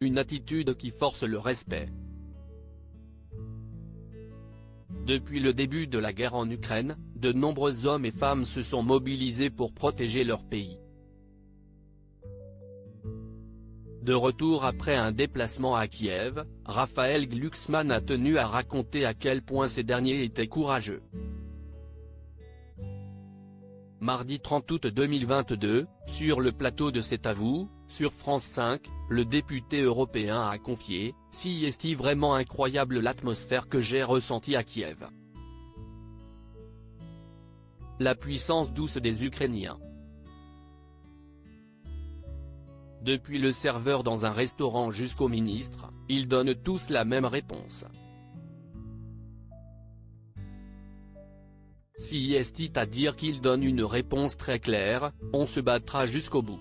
Une attitude qui force le respect. Depuis le début de la guerre en Ukraine, de nombreux hommes et femmes se sont mobilisés pour protéger leur pays. De retour après un déplacement à Kiev, Raphaël Glucksmann a tenu à raconter à quel point ces derniers étaient courageux. Mardi 30 août 2022, sur le plateau de C'est à vous, sur France 5, le député européen a confié « Si est-il vraiment incroyable l'atmosphère que j'ai ressentie à Kiev. La puissance douce des Ukrainiens. Depuis le serveur dans un restaurant jusqu'au ministre, ils donnent tous la même réponse. Si est à dire qu'il donne une réponse très claire, on se battra jusqu'au bout.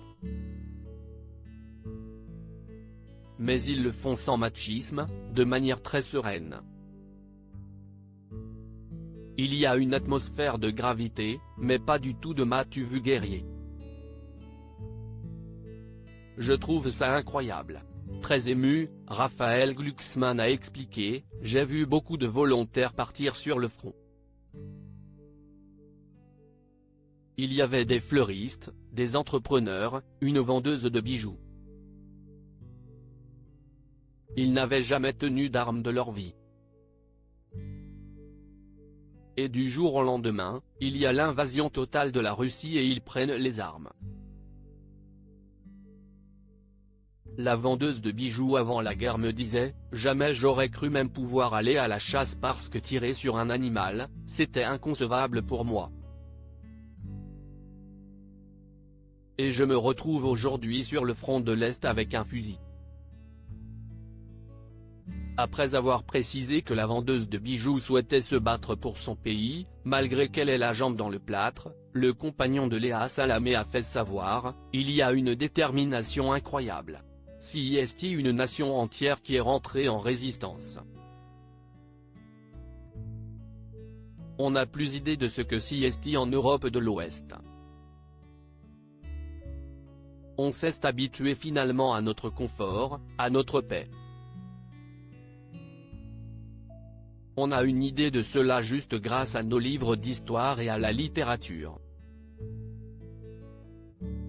Mais ils le font sans machisme, de manière très sereine. Il y a une atmosphère de gravité, mais pas du tout de m'as-tu vu guerrier. Je trouve ça incroyable. Très ému, Raphaël Glucksmann a expliqué « J'ai vu beaucoup de volontaires partir sur le front. Il y avait des fleuristes, des entrepreneurs, une vendeuse de bijoux. Ils n'avaient jamais tenu d'armes de leur vie. Et du jour au lendemain, il y a l'invasion totale de la Russie et ils prennent les armes. La vendeuse de bijoux avant la guerre me disait « Jamais j'aurais cru même pouvoir aller à la chasse parce que tirer sur un animal, c'était inconcevable pour moi. Et je me retrouve aujourd'hui sur le front de l'Est avec un fusil. » Après avoir précisé que la vendeuse de bijoux souhaitait se battre pour son pays, malgré qu'elle ait la jambe dans le plâtre, le compagnon de Léa Salamé a fait savoir « Il y a une détermination incroyable. Si est une nation entière qui est rentrée en résistance. On n'a plus idée de ce que si est en Europe de l'Ouest. On s'est habitué finalement à notre confort, à notre paix. On a une idée de cela juste grâce à nos livres d'histoire et à la littérature.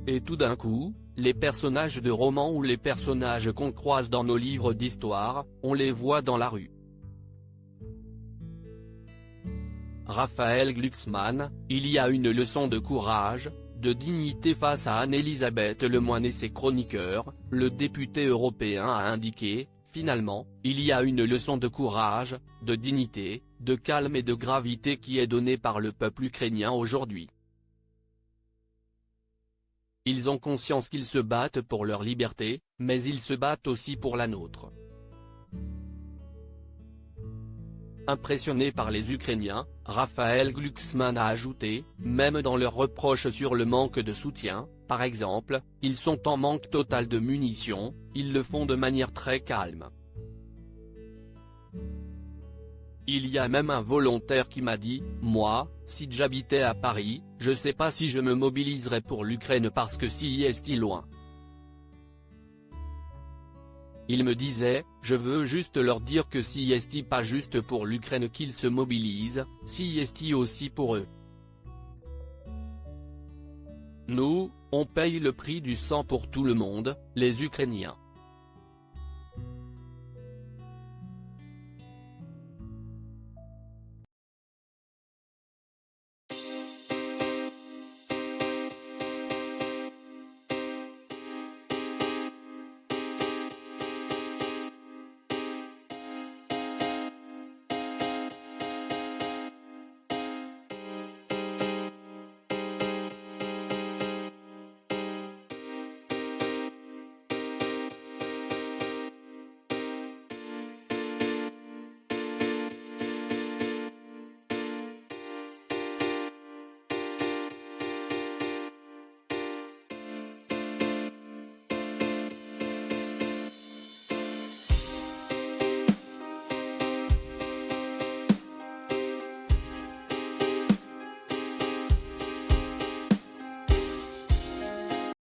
Et tout d'un coup, les personnages de romans ou les personnages qu'on croise dans nos livres d'histoire, on les voit dans la rue. » Raphaël Glucksmann, il y a une leçon de courage, de dignité face à Anne-Elisabeth Lemoine et ses chroniqueurs, le député européen a indiqué, finalement, il y a une leçon de courage, de dignité, de calme et de gravité qui est donnée par le peuple ukrainien aujourd'hui. Ils ont conscience qu'ils se battent pour leur liberté, mais ils se battent aussi pour la nôtre. Impressionné par les Ukrainiens, Raphaël Glucksmann a ajouté, même dans leurs reproches sur le manque de soutien, par exemple, ils sont en manque total de munitions, ils le font de manière très calme. Il y a même un volontaire qui m'a dit, moi, si j'habitais à Paris, je sais pas si je me mobiliserais pour l'Ukraine parce que si est loin. Il me disait, je veux juste leur dire que si est pas juste pour l'Ukraine qu'ils se mobilisent, si est aussi pour eux. Nous, on paye le prix du sang pour tout le monde, les Ukrainiens.